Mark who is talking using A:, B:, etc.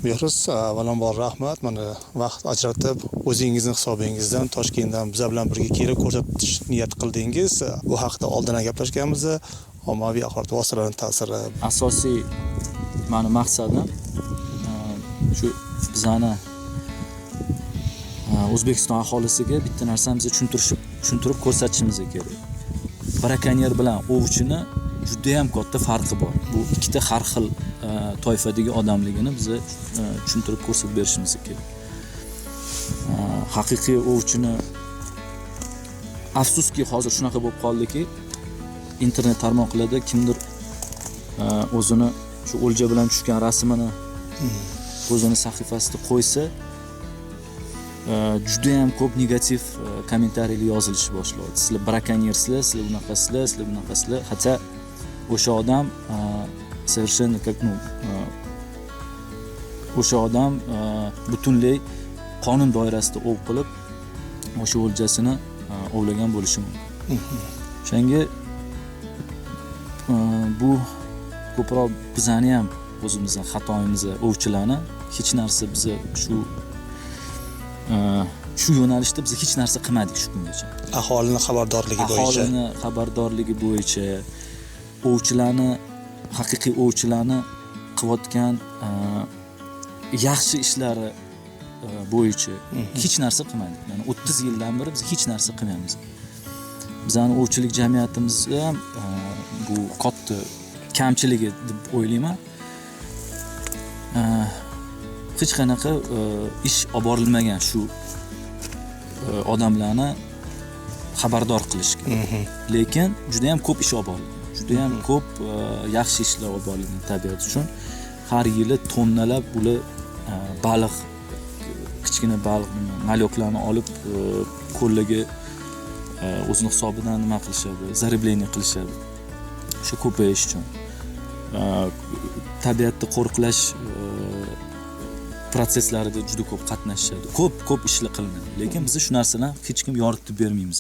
A: Behruz, avvalambor rahmat. Mana vaqt ajratib, o'zingizning hisobingizdan Toshkentdan bizlar bilan birga kelib ko'rsatish niyat qildingiz. Bu haqda oldin gaplashganmiz. Ommaviy axborot vositalarining ta'siri.
B: Asosiy mani maqsadim shu bizani O'zbekiston aholisiga bitta narsamizni tushuntirib ko'rsatishimiz kerak. Brakonyer bilan ovchini juda ham katta farqi bor. Bu ikkita har xil toifadagi odamligini biz tushuntirib ko'rsatib berishimiz kerak. Haqiqiy ovchini afsuski hozir shunaqa bo'lib qoldiki, internet tarmoqlarida kimdir o'zini shu o'lja bilan tushgan rasmini o'zini sahifasida qo'ysa, juda ham ko'p negativ kommentariylar yozilishi boshlaydi. Sizlar brakonyersizlar, sizlar bunaqasizlar, sizlar bunaqasizlar. Hatto o'sha odam совершенно как o'sha odam butunlay qonun doirasida ov qilib o'sha o'ljasini ovlagan bo'lishi mumkin. O'shanga bu ko'proq bizani ham o'zimizning xatoyimizni, ovchilarni hech narsa biz shu yo'nalishda biz hech narsa qilmadik shu kungacha.
A: Aholini
B: xabardorligi bo'yicha ovchilarni, haqiqiy ovchilarni qilayotgan yaxshi ishlari bo'yicha hech narsa qilmadik. Ya'ni 30 yildan beri biz hech narsa qilmaymiz. Bizning ovchilik jamiyatimiz ham bu katta kamchiligi deb o'ylayman. Hech qanaqa ish olib borilmagan shu odamlarni xabardor qilishga. Lekin juda ham ko'p ish olib borilgan. Juda ham ko'p yaxshi ishlar olib borilgan tabiat uchun. Har yili tonnalab ular baliq, kichkina baliq, malyoklarni olib ko'llarga o'zining hisobidan nima qilishadi, zaribleniya qilishadi. O'sha ko'payish uchun tabiatni qo'riqlash protsesslarida juda ko'p qatnashishadi. Ko'p ishlar qilinadi. Lekin biz shu narsadan hech kim yoritib bermaymiz.